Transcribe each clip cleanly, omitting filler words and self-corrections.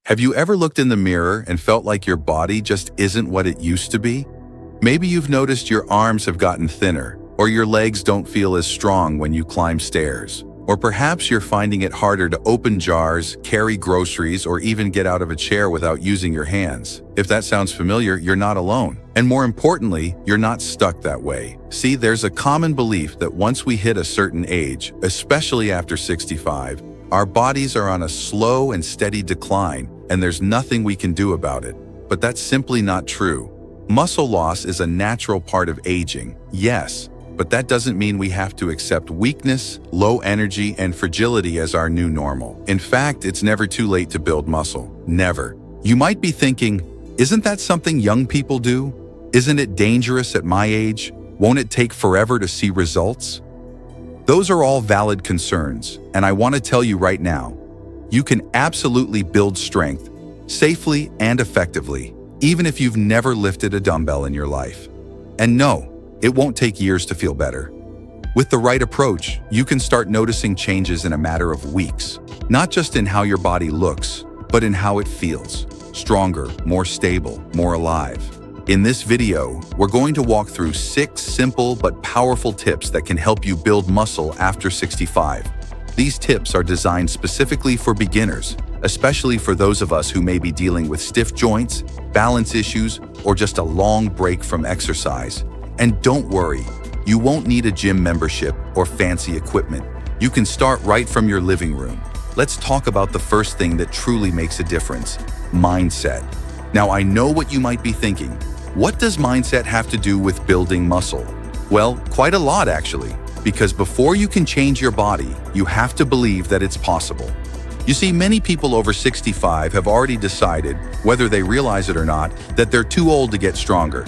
Have you ever looked in the mirror and felt like your body just isn't what it used to be? Maybe you've noticed your arms have gotten thinner, or your legs don't feel as strong when you climb stairs. Or perhaps you're finding it harder to open jars, carry groceries, or even get out of a chair without using your hands. If that sounds familiar, you're not alone. And more importantly, you're not stuck that way. See, there's a common belief that once we hit a certain age, especially after 65, our bodies are on a slow and steady decline, and there's nothing we can do about it. But that's simply not true. Muscle loss is a natural part of aging, yes, but that doesn't mean we have to accept weakness, low energy, and fragility as our new normal. In fact, it's never too late to build muscle. Never. You might be thinking, isn't that something young people do? Isn't it dangerous at my age? Won't it take forever to see results? Those are all valid concerns, and I want to tell you right now, you can absolutely build strength safely and effectively, even if you've never lifted a dumbbell in your life. And no, it won't take years to feel better. With the right approach, you can start noticing changes in a matter of weeks, not just in how your body looks, but in how it feels. Stronger, more stable, more alive. In this video, we're going to walk through 6 simple but powerful tips that can help you build muscle after 65. These tips are designed specifically for beginners, especially for those of us who may be dealing with stiff joints, balance issues, or just a long break from exercise. And don't worry, you won't need a gym membership or fancy equipment. You can start right from your living room. Let's talk about the first thing that truly makes a difference: mindset. Now, I know what you might be thinking. What does mindset have to do with building muscle? Well, quite a lot actually, because before you can change your body, you have to believe that it's possible. You see, many people over 65 have already decided, whether they realize it or not, that they're too old to get stronger,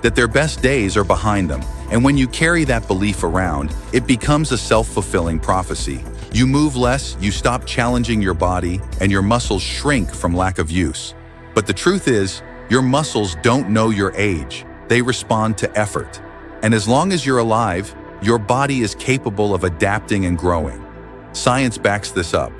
that their best days are behind them. And when you carry that belief around, it becomes a self-fulfilling prophecy. You move less, you stop challenging your body, and your muscles shrink from lack of use. But the truth is, your muscles don't know your age. They respond to effort. And as long as you're alive, your body is capable of adapting and growing. Science backs this up.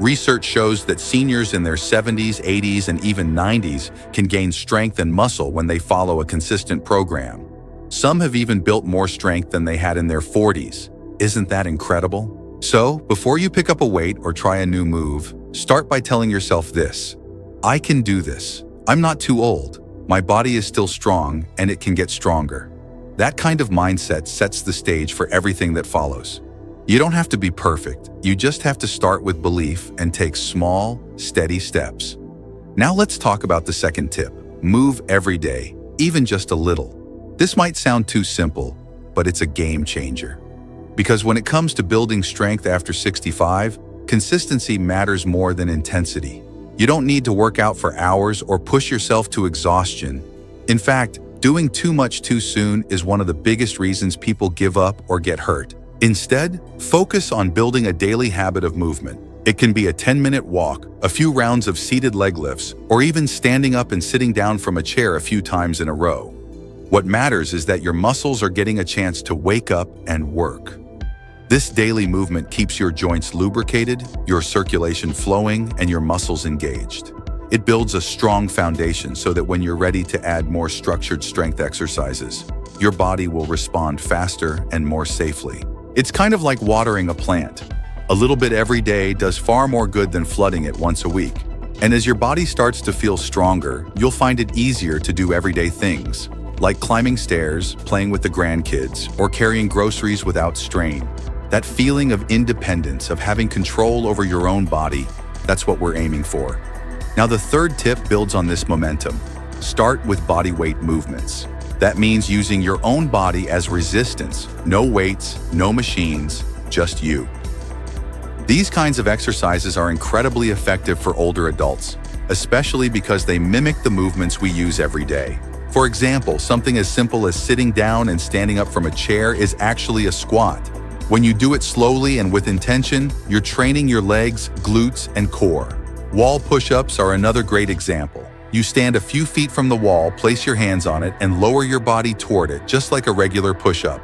Research shows that seniors in their 70s, 80s, and even 90s can gain strength and muscle when they follow a consistent program. Some have even built more strength than they had in their 40s. Isn't that incredible? So, before you pick up a weight or try a new move, start by telling yourself this: I can do this. I'm not too old. My body is still strong, and it can get stronger. That kind of mindset sets the stage for everything that follows. You don't have to be perfect. You just have to start with belief and take small, steady steps. Now let's talk about the second tip. Move every day, even just a little. This might sound too simple, but it's a game changer. Because when it comes to building strength after 65, consistency matters more than intensity. You don't need to work out for hours or push yourself to exhaustion. In fact, doing too much too soon is one of the biggest reasons people give up or get hurt. Instead, focus on building a daily habit of movement. It can be a 10-minute walk, a few rounds of seated leg lifts, or even standing up and sitting down from a chair a few times in a row. What matters is that your muscles are getting a chance to wake up and work. This daily movement keeps your joints lubricated, your circulation flowing, and your muscles engaged. It builds a strong foundation so that when you're ready to add more structured strength exercises, your body will respond faster and more safely. It's kind of like watering a plant. A little bit every day does far more good than flooding it once a week. And as your body starts to feel stronger, you'll find it easier to do everyday things, like climbing stairs, playing with the grandkids, or carrying groceries without strain. That feeling of independence, of having control over your own body, that's what we're aiming for. Now, the third tip builds on this momentum. Start with body weight movements. That means using your own body as resistance. No weights, no machines, just you. These kinds of exercises are incredibly effective for older adults, especially because they mimic the movements we use every day. For example, something as simple as sitting down and standing up from a chair is actually a squat. When you do it slowly and with intention, you're training your legs, glutes, and core. Wall push-ups are another great example. You stand a few feet from the wall, place your hands on it, and lower your body toward it, just like a regular push-up.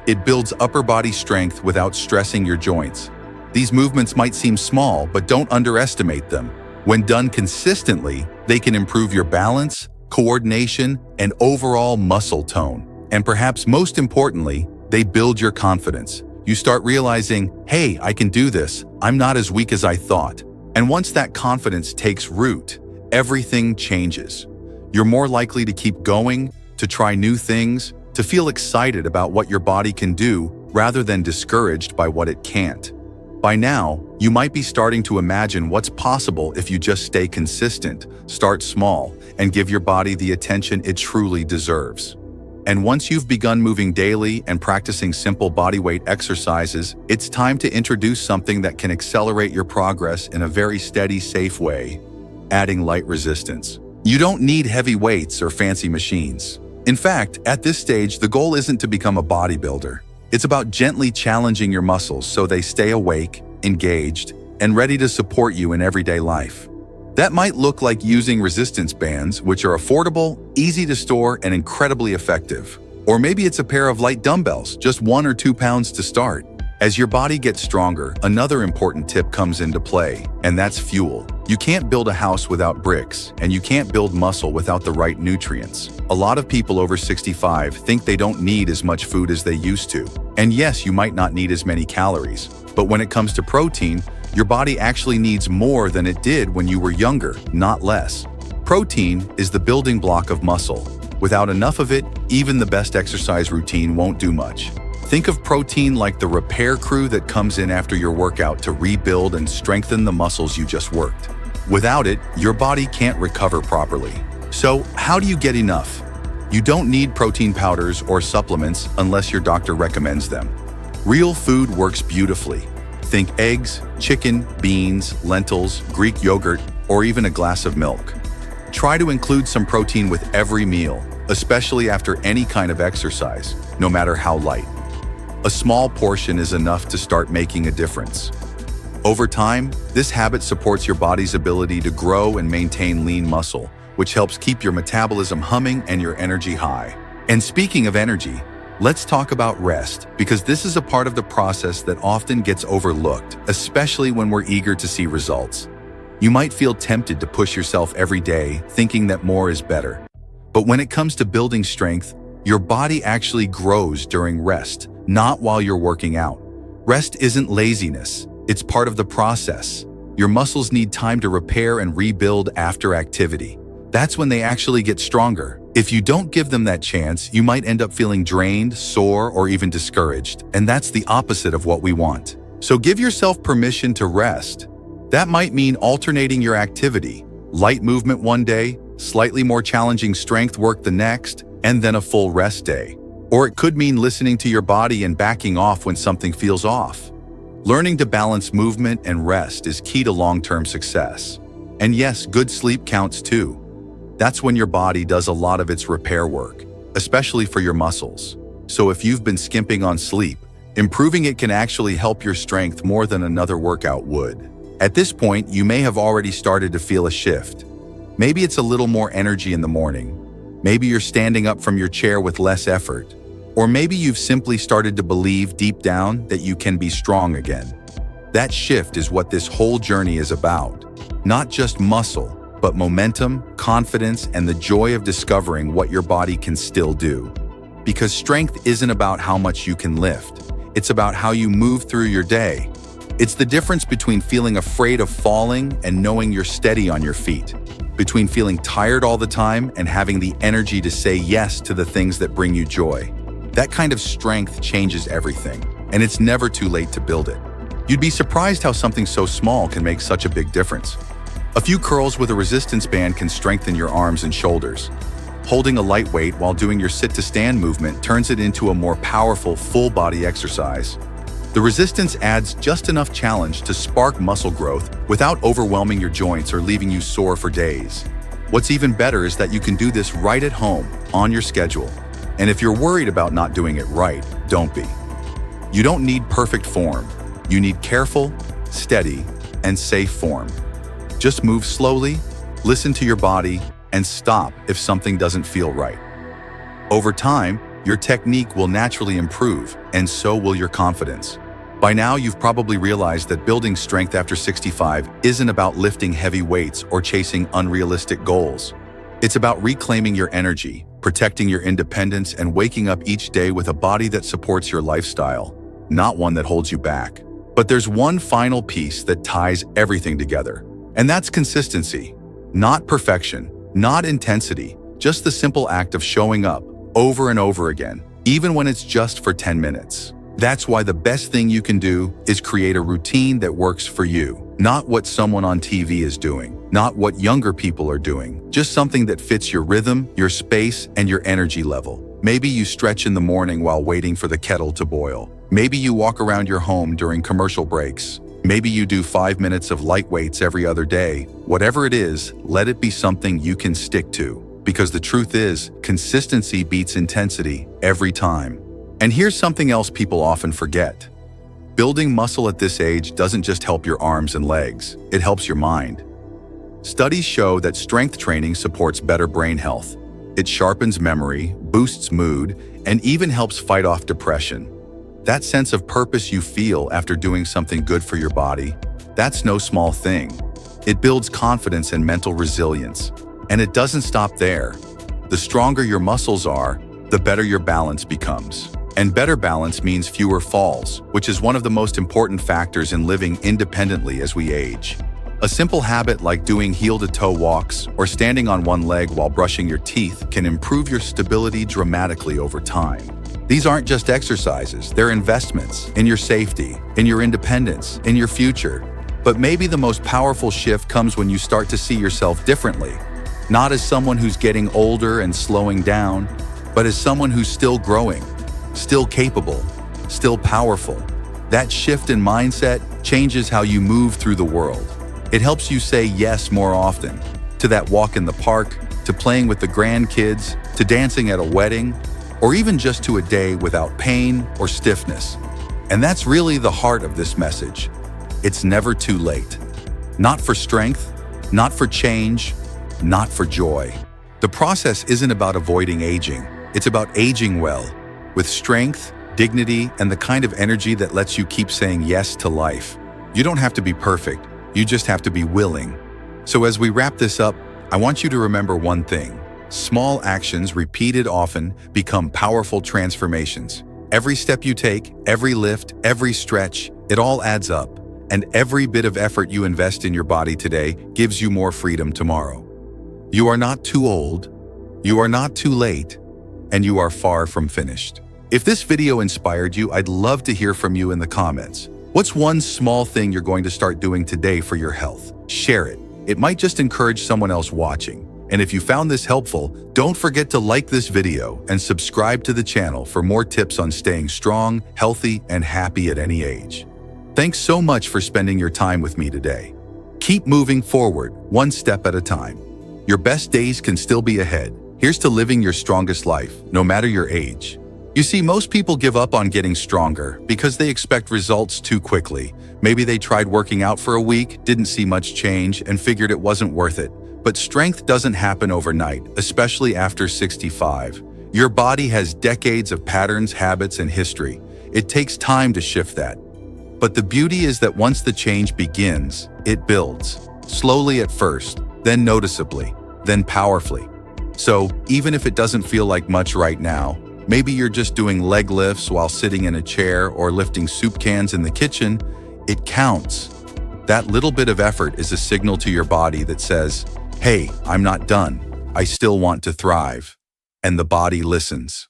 It builds upper body strength without stressing your joints. These movements might seem small, but don't underestimate them. When done consistently, they can improve your balance, coordination, and overall muscle tone. And perhaps most importantly, they build your confidence. You start realizing, hey, I can do this. I'm not as weak as I thought. And once that confidence takes root, everything changes. You're more likely to keep going, to try new things, to feel excited about what your body can do rather than discouraged by what it can't. By now, you might be starting to imagine what's possible if you just stay consistent, start small, and give your body the attention it truly deserves. And once you've begun moving daily and practicing simple bodyweight exercises, it's time to introduce something that can accelerate your progress in a very steady, safe way: adding light resistance. You don't need heavy weights or fancy machines. In fact, at this stage, the goal isn't to become a bodybuilder. It's about gently challenging your muscles so they stay awake, engaged, and ready to support you in everyday life. That might look like using resistance bands, which are affordable, easy to store, and incredibly effective. Or maybe it's a pair of light dumbbells, just 1 or 2 pounds to start. As your body gets stronger, another important tip comes into play, and that's fuel. You can't build a house without bricks, and you can't build muscle without the right nutrients. A lot of people over 65 think they don't need as much food as they used to. And yes, you might not need as many calories, but when it comes to protein, your body actually needs more than it did when you were younger, not less. Protein is the building block of muscle. Without enough of it, even the best exercise routine won't do much. Think of protein like the repair crew that comes in after your workout to rebuild and strengthen the muscles you just worked. Without it, your body can't recover properly. So, how do you get enough? You don't need protein powders or supplements unless your doctor recommends them. Real food works beautifully. Think eggs, chicken, beans, lentils, Greek yogurt, or even a glass of milk. Try to include some protein with every meal, especially after any kind of exercise, no matter how light. A small portion is enough to start making a difference. Over time, this habit supports your body's ability to grow and maintain lean muscle, which helps keep your metabolism humming and your energy high. And speaking of energy, let's talk about rest, because this is a part of the process that often gets overlooked, especially when we're eager to see results. You might feel tempted to push yourself every day, thinking that more is better. But when it comes to building strength, your body actually grows during rest, not while you're working out. Rest isn't laziness, it's part of the process. Your muscles need time to repair and rebuild after activity. That's when they actually get stronger. If you don't give them that chance, you might end up feeling drained, sore, or even discouraged, and that's the opposite of what we want. So give yourself permission to rest. That might mean alternating your activity, light movement one day, slightly more challenging strength work the next, and then a full rest day. Or it could mean listening to your body and backing off when something feels off. Learning to balance movement and rest is key to long-term success. And yes, good sleep counts too. That's when your body does a lot of its repair work, especially for your muscles. So if you've been skimping on sleep, improving it can actually help your strength more than another workout would. At this point, you may have already started to feel a shift. Maybe it's a little more energy in the morning. Maybe you're standing up from your chair with less effort. Or maybe you've simply started to believe deep down that you can be strong again. That shift is what this whole journey is about. Not just muscle, but momentum, confidence, and the joy of discovering what your body can still do. Because strength isn't about how much you can lift. It's about how you move through your day. It's the difference between feeling afraid of falling and knowing you're steady on your feet. Between feeling tired all the time and having the energy to say yes to the things that bring you joy. That kind of strength changes everything, and it's never too late to build it. You'd be surprised how something so small can make such a big difference. A few curls with a resistance band can strengthen your arms and shoulders. Holding a light weight while doing your sit-to-stand movement turns it into a more powerful, full-body exercise. The resistance adds just enough challenge to spark muscle growth without overwhelming your joints or leaving you sore for days. What's even better is that you can do this right at home, on your schedule. And if you're worried about not doing it right, don't be. You don't need perfect form. You need careful, steady, and safe form. Just move slowly, listen to your body, and stop if something doesn't feel right. Over time, your technique will naturally improve, and so will your confidence. By now, you've probably realized that building strength after 65 isn't about lifting heavy weights or chasing unrealistic goals. It's about reclaiming your energy, protecting your independence, and waking up each day with a body that supports your lifestyle, not one that holds you back. But there's one final piece that ties everything together, and that's consistency. Not perfection, not intensity, just the simple act of showing up over and over again, even when it's just for 10 minutes. That's why the best thing you can do is create a routine that works for you, not what someone on TV is doing, not what younger people are doing, just something that fits your rhythm, your space, and your energy level. Maybe you stretch in the morning while waiting for the kettle to boil. Maybe you walk around your home during commercial breaks. Maybe you do 5 minutes of light weights every other day. Whatever it is, let it be something you can stick to. Because the truth is, consistency beats intensity every time. And here's something else people often forget. Building muscle at this age doesn't just help your arms and legs, it helps your mind. Studies show that strength training supports better brain health. It sharpens memory, boosts mood, and even helps fight off depression. That sense of purpose you feel after doing something good for your body, that's no small thing. It builds confidence and mental resilience. And it doesn't stop there. The stronger your muscles are, the better your balance becomes. And better balance means fewer falls, which is one of the most important factors in living independently as we age. A simple habit like doing heel-to-toe walks or standing on one leg while brushing your teeth can improve your stability dramatically over time. These aren't just exercises, they're investments in your safety, in your independence, in your future. But maybe the most powerful shift comes when you start to see yourself differently. Not as someone who's getting older and slowing down, but as someone who's still growing, still capable, still powerful. That shift in mindset changes how you move through the world. It helps you say yes more often, to that walk in the park, to playing with the grandkids, to dancing at a wedding, or even just to a day without pain or stiffness. And that's really the heart of this message. It's never too late. Not for strength, not for change, not for joy. The process isn't about avoiding aging. It's about aging well, with strength, dignity, and the kind of energy that lets you keep saying yes to life. You don't have to be perfect, you just have to be willing. So as we wrap this up, I want you to remember one thing. Small actions repeated often become powerful transformations. Every step you take, every lift, every stretch, it all adds up. And every bit of effort you invest in your body today gives you more freedom tomorrow. You are not too old, you are not too late, and you are far from finished. If this video inspired you, I'd love to hear from you in the comments. What's one small thing you're going to start doing today for your health? Share it. It might just encourage someone else watching. And if you found this helpful, don't forget to like this video and subscribe to the channel for more tips on staying strong, healthy, and happy at any age. Thanks so much for spending your time with me today. Keep moving forward, one step at a time. Your best days can still be ahead. Here's to living your strongest life, no matter your age. You see, most people give up on getting stronger because they expect results too quickly. Maybe they tried working out for a week, didn't see much change, and figured it wasn't worth it. But strength doesn't happen overnight, especially after 65. Your body has decades of patterns, habits, and history. It takes time to shift that. But the beauty is that once the change begins, it builds. Slowly at first, then noticeably, then powerfully. So even if it doesn't feel like much right now, maybe you're just doing leg lifts while sitting in a chair or lifting soup cans in the kitchen, it counts. That little bit of effort is a signal to your body that says, hey, I'm not done. I still want to thrive. And the body listens.